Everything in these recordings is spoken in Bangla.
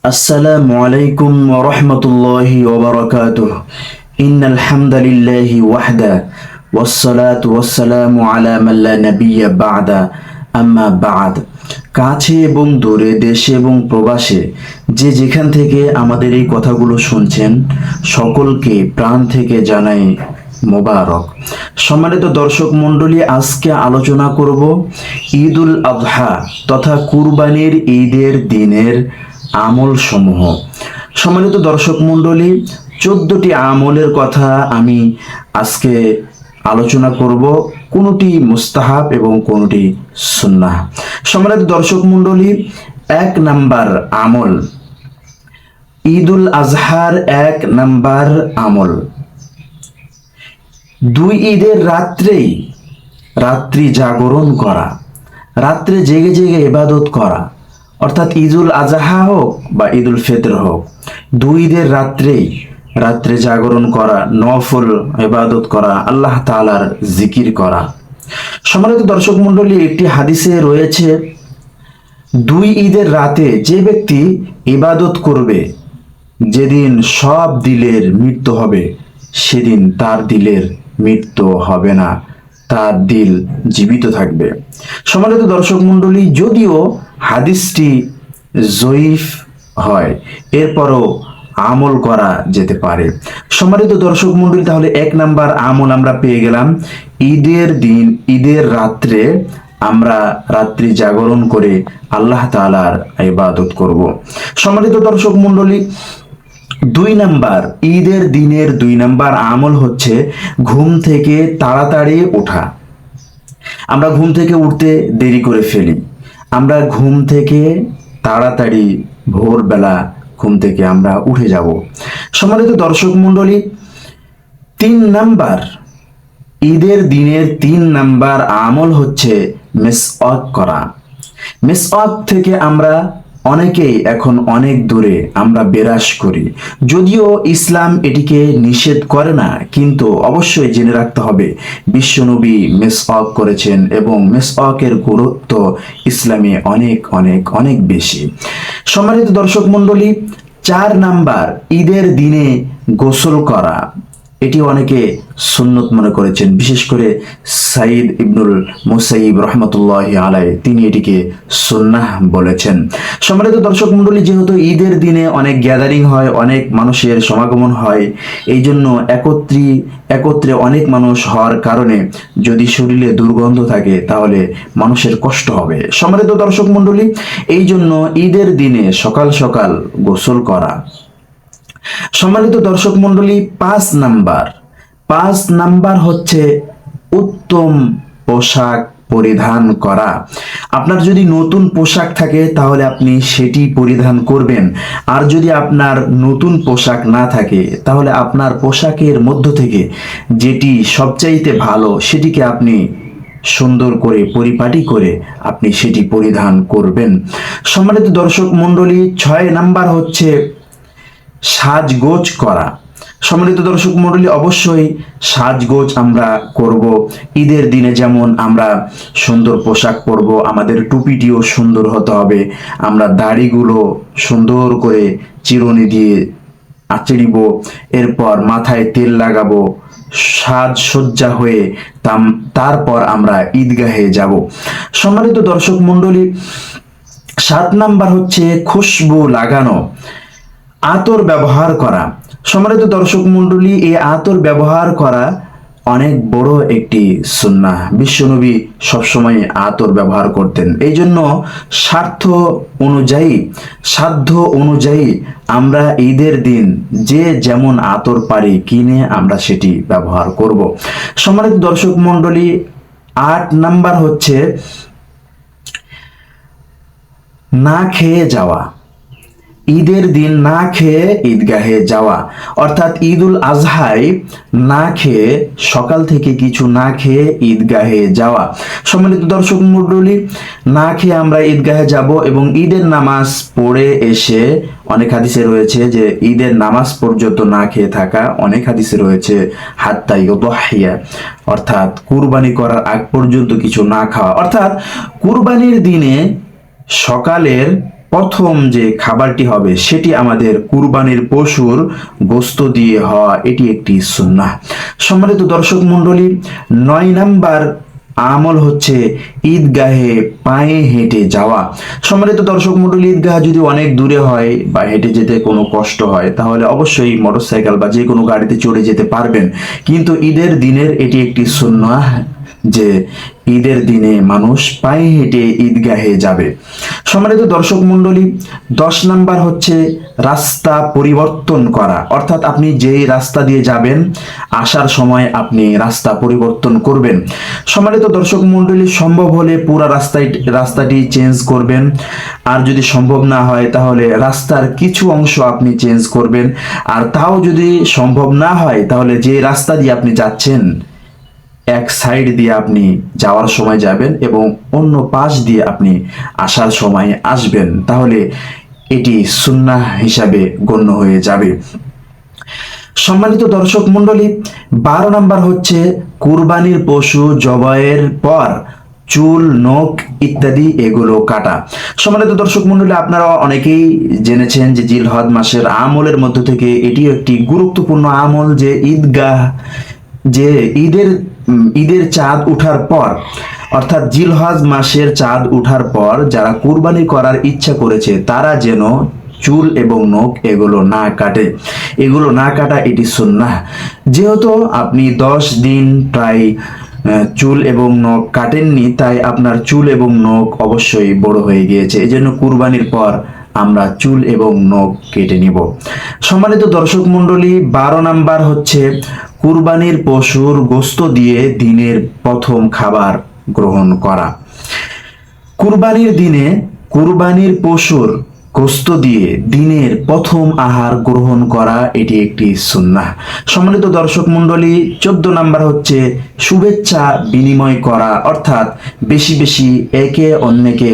আসসালামু আলাইকুম ওয়া রাহমাতুল্লাহি ওয়া বারাকাতুহু। ইন্নাল হামদালিল্লাহি ওয়াহদা ওয়াসসালাতু ওয়াসসালামু আলা মান লা নাবিয়্যা বা'দা আম্মা বা'দ। কাছে এবং দূরে, দেশে এবং প্রবাসে যে যেখান থেকে আমাদের এই কথাগুলো শুনছেন, সকলকে প্রাণ থেকে জানাই মোবারক। সম্মানিত দর্শক মণ্ডলী, আজকে আলোচনা করব ঈদুল আযহা তথা কুরবানির ঈদের দিনের আমল সমূহ। সম্মানিত দর্শক মণ্ডলী, 14টি আমলের কথা আমি আজকে আলোচনা করব, কোনটি মুস্তাহাব এবং কোনটি সুন্নাহ। সম্মানিত দর্শক মণ্ডলী, 1 নাম্বার আমল, ঈদুল আজহার 1 নাম্বার আমল, 2 ঈদের রাত্রি জাগরণ করা, রাত্রে জেগে জেগে ইবাদত করা, অর্থাৎ ঈদুল আজহা হোক বা ঈদুল ফিতর হোক, 2 ঈদের রাত্রে জাগরণ করা, নফল ইবাদত করা, আল্লাহ তাআলার জিকির করা। সম্মানিত দর্শক মণ্ডলী, একটি হাদিসে রয়েছে 2 ঈদের রাতে যে ব্যক্তি ইবাদত করবে, যেদিন সব দিলের মৃত্যু হবে সেদিন তার দিলের মৃত্যু হবে না, তার দিল জীবিত থাকবে। সম্মানিত দর্শক মণ্ডলী, যদিও হাদিসটি জয়ীফ হয়, এরপরও আমল করা যেতে পারে। সম্মানিত দর্শক মণ্ডলী, তাহলে 1 নাম্বার আমল আমরা পেয়ে গেলাম, ঈদের রাত্রে আমরা রাত্রি জাগরণ করে আল্লাহ তাআলার ইবাদত করব। সম্মানিত দর্শক মণ্ডলী, 2 নাম্বার, ঈদের দিনের 2 নাম্বার আমল হচ্ছে ঘুম থেকে তাড়াতাড়ি ওঠা। আমরা ঘুম থেকে উঠতে দেরি করে ফেলি। আমরা ঘুম থেকে তাড়াতাড়ি ভোরবেলা ঘুম থেকে আমরা উঠে যাব। সম্মানিত দর্শক মণ্ডলী, 3 নাম্বার, ঈদের দিনের 3 নাম্বার আমল হচ্ছে মিসওয়াক করা। মিসওয়াক থেকে আমরা অনেকেই এখন অনেক দূরে আমরা বিরাজ করি। যদিও ইসলাম এটিকে নিষেধ করে না, কিন্তু অবশ্যই জেনে রাখতে হবে বিশ্বনবী মিসওয়াক করেছেন এবং মিসওয়াকের গুরুত্ব ইসলামে অনেক অনেক অনেক বেশি। সম্মানিত দর্শক মণ্ডলী, 4 নাম্বার, ঈদের দিনে গোসল করা। এটি অনেকে সুন্নত মনে করেছেন, বিশেষ করে সাইদ ইবনুল মুসাইয়িব রাহমাতুল্লাহি আলাইহি তিনি এটিকে সুন্নাহ বলেছেন। সম্মানিত দর্শক মণ্ডলী, যেহেতু ঈদের দিনে অনেক গ্যাদারিং হয়, অনেক মানুষের সমাগমন হয়, এই জন্য একত্রে অনেক মানুষ হওয়ার কারণে যদি শরীরে দুর্গন্ধ থাকে তাহলে মানুষের কষ্ট হবে। সম্মানিত দর্শক মণ্ডলী, এই জন্য ঈদের দিনে সকাল সকাল গোসল করা। সম্মানিত দর্শক মণ্ডলী, 5 নাম্বার হচ্ছে উত্তম পোশাক পরিধান করা। আপনার যদি নতুন পোশাক থাকে তাহলে আপনি সেটি পরিধান করবেন, আর যদি আপনার নতুন পোশাক না থাকে তাহলে আপনার পোশাকের মধ্য থেকে যেটি সবচাইতে ভালো সেটিকে আপনি সুন্দর করে পরিপাটি করে আপনি সেটি পরিধান করবেন। সম্মানিত দর্শক মণ্ডলী, 6 নাম্বার হচ্ছে সাজগোজ করা। সম্মানিত দর্শক মণ্ডলী, অবশ্যই সাজগোজ আমরা করব ঈদের দিনে। যেমন আমরা সুন্দর পোশাক পরব, আমাদের টুপিটিও সুন্দর হতে হবে, আমরা দাড়িগুলো সুন্দর করে চিরুনি দিয়ে আঁচড়িব, এরপর মাথায় তেল লাগাবো, সাজসজ্জা হয়ে তারপর আমরা ঈদগাহে যাব। সম্মানিত দর্শক মণ্ডলী, 7 নাম্বার হচ্ছে খুশবু লাগানো, আতর ব্যবহার করা। সম্মানিত দর্শক মণ্ডলী, এই আতর ব্যবহার করা অনেক বড় একটি সুন্নাহ। বিশ্বনবী সবসময় আতর ব্যবহার করতেন, এই জন্য সাধ্য অনুযায়ী আমরা ঈদের দিন যে যেমন আতর পারি কিনে আমরা সেটি ব্যবহার করব। সম্মানিত দর্শক মণ্ডলী, 8 নাম্বার হচ্ছে না খেয়ে যাওয়া। ঈদের দিন না খেয়ে ঈদগাহে যাওয়া, অর্থাৎ ঈদুল আজহায় না খেয়ে, সকাল থেকে কিছু না খেয়ে ঈদগাহে যাওয়া। সম্মানিত দর্শক মণ্ডলী, না খেয়ে আমরা ঈদগাহে যাব এবং ঈদের নামাজ পড়ে এসে, অনেক হাদিসে রয়েছে যে ঈদের নামাজ পর্যন্ত না খেয়ে থাকা, অনেক হাদিসে রয়েছে হাত্তা ইউদহিয়া, অর্থাৎ কুরবানি করার আগ পর্যন্ত কিছু না খাওয়া। অর্থাৎ কুরবানির দিনে সকালের প্রথম যে খাবারটি হবে সেটি আমাদের কুরবানির পশুর গোশত দিয়ে হওয়া, এটি একটি সুন্নাহ। সম্মানিত দর্শক মণ্ডলী, 9 নাম্বার আমল হচ্ছে ঈদগাহে পায়ে হেঁটে যাওয়া। সম্মানিত দর্শক মণ্ডলী, ঈদগাহ যদি অনেক দূরে হয় বা হেঁটে যেতে কোনো কষ্ট হয় তাহলে অবশ্যই মোটরসাইকেল বা যে কোনো গাড়িতে চড়ে যেতে পারবেন, কিন্তু ঈদের দিনের এটি একটি সুন্নাহ যে ঈদের দিনে মানুষ পায়ে হেঁটে ঈদগাহে যাবে। সম্মানিত দর্শক মণ্ডলী, 10 নাম্বার হচ্ছে রাস্তা পরিবর্তন করা, অর্থাৎ আপনি যেই রাস্তা দিয়ে যাবেন আসার সময় আপনি রাস্তা পরিবর্তন করবেন। সম্মানিত দর্শক মণ্ডলী, সম্ভব হলে পুরো রাস্তাটি চেঞ্জ করবেন, আর যদি সম্ভব না হয় তাহলে রাস্তার কিছু অংশ আপনি চেঞ্জ করবেন, আর তাও যদি সম্ভব না হয় তাহলে যে রাস্তা দিয়ে আপনি যাচ্ছেন এক সাইড দিয়ে আপনি যাওয়ার সময় যাবেন এবং অন্য পাশ দিয়ে আপনি আসার সময় আসবেন, তাহলে এটি সুন্নাহ হিসাবে গণ্য হয়ে যাবে। সম্মানিত দর্শক মণ্ডলী, 12 নাম্বার হচ্ছে কুরবানির পশু জবাইয়ের পর চুল, নখ ইত্যাদি এগুলো কাটা। সম্মানিত দর্শক মণ্ডলী, আপনারা অনেকেই জেনেছেন যে জিলহজ মাসের আমলের মধ্য থেকে এটিও একটি গুরুত্বপূর্ণ আমল যে ঈদের চাঁদ উঠার পর, অর্থাৎ জিলহজ মাসের চাঁদ উঠার পর যারা কুরবানি করার ইচ্ছা করেছে তারা যেন চুল এবং নখ এগুলো না কাটে, এগুলো না কাটা এটি সুন্নাহ। যেহেতু আপনি 10 দিন প্রায় চুল এবং নখ কাটেননি, তাই আপনার চুল এবং নখ অবশ্যই বড় হয়ে গিয়েছে, এজন্য কুরবানির পর আমরা চুল এবং নখ কেটে নিব। সম্মানিত দর্শক মণ্ডলী, 12 নাম্বার হচ্ছে কুরবানির পশুর গোশত দিয়ে দিনের প্রথম খাবার গ্রহণ করা। কুরবানির দিনে কুরবানির পশুর গোশত দিয়ে দিনের প্রথম আহার গ্রহণ করা, এটি একটি সুন্নাহ। সম্মানিত দর্শক মণ্ডলী, 14 নাম্বার হচ্ছে শুভেচ্ছা বিনিময় করা, অর্থাৎ বেশি বেশি একে অন্যকে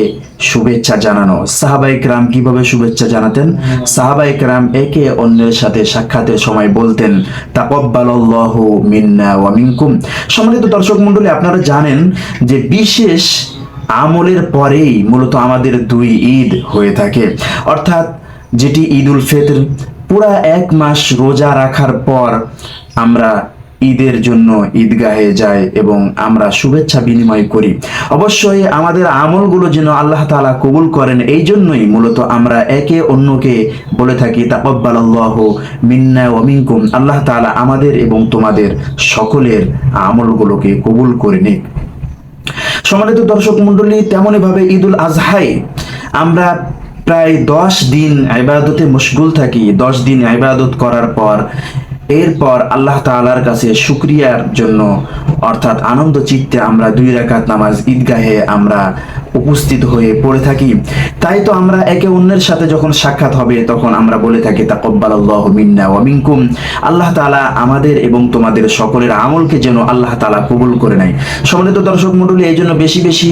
শুভেচ্ছা জানানো। সাহাবায়ে কেরাম কিভাবে শুভেচ্ছা জানাতেন? সাহাবায়ে কেরাম একে অন্যের সাথে সাক্ষাতের সময় বলতেন তাকাব্বালাল্লাহু মিন্না ওয়া মিনকুম। সম্মানিত দর্শক মণ্ডলী, আপনারা জানেন যে বিশেষ আমলের পরেই মূলত আমাদের 2 ঈদ হয়ে থাকে, অর্থাৎ যেটি ঈদুল ফিতর, পুরা 1 মাস রোজা রাখার পর আমরা ঈদের জন্য ঈদগাহে যাই এবং আমরা শুভেচ্ছা বিনিময় করি। অবশ্যই আমাদের আমলগুলো যেন আল্লাহ তাআলা কবুল করেন, এই জন্যই মূলত আমরা একে অন্যকে বলে থাকি তাকাব্বালাল্লাহু মিন্না ওয়া মিনকুম। আল্লাহ তাআলা আমাদের এবং তোমাদের সকলের আমলগুলোকে কবুল করে নিক। সম্মানিত দর্শক মণ্ডলী, তেমনই ভাবে ঈদুল আজহায় আমরা প্রায় 10 দিন ইবাদতে মশগুল থাকি। 10 দিন ইবাদত করার পর এরপর আল্লাহ তাআলার কাছে শুকরিয়ার জন্য, অর্থাৎ আনন্দ চিত্তে আমরা 2 রাকাত নামাজ ঈদগাহে আমরা উপস্থিত হয়ে পড়ে থাকি। তাই তো আমরা একে অন্যের সাথে যখন সাক্ষাৎ হবে তখন আমরা বলে থাকি তাকাব্বালাল্লাহু মিন্না ওয়া মিনকুম। আল্লাহ তাআলা আমাদের এবং তোমাদের সকলের আমলকে যেন আল্লাহ তাআলা কবুল করে নেয়। সম্মানিত দর্শক মণ্ডলী, এই জন্য বেশি বেশি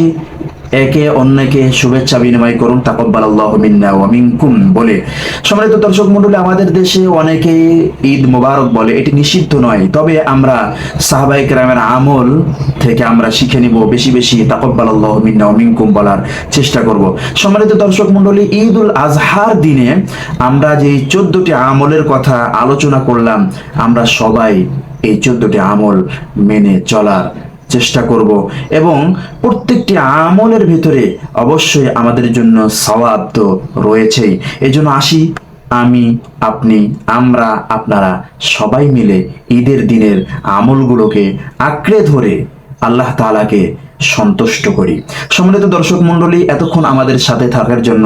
একে অন্যকে শুভেচ্ছা বিনিময় করুন তাকাব্বালাল্লাহু মিন্না ওয়া মিনকুম বলে। সম্মানিত দর্শক মণ্ডলী, আমাদের দেশে অনেকে ঈদ মোবারক বলে, এটি নিষিদ্ধ নয়, তবে আমরা সাহাবায়ে কেরামের আমল থেকে আমরা শিখে নিব, বেশি বেশি তাকাব্বালাল্লাহু মিন্না ওয়া মিনকুম বলার চেষ্টা করব। সম্মানিত দর্শক মণ্ডলী, ঈদুল আজহার দিনে আমরা যে 14টি আমলের কথা আলোচনা করলাম, আমরা সবাই এই 14টি আমল মেনে চলার চেষ্টা করব এবং প্রত্যেকটি আমলের ভিতরে অবশ্যই আমাদের জন্য সওয়াব তো রয়েছেই। এজন্য আসি আমি, আপনি, আমরা, আপনারা সবাই মিলে ঈদের দিনের আমলগুলোকে আঁকড়ে ধরে আল্লাহ তাআলাকে সন্তুষ্ট করি। সম্মানিত দর্শক মণ্ডলী, এতক্ষণ আমাদের সাথে থাকার জন্য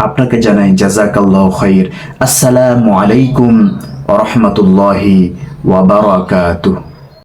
আপনাকে জানাই জাযাকাল্লাহু খাইর। আসসালামু আলাইকুম ওয়া রাহমাতুল্লাহি ওয়া বারাকাতুহু।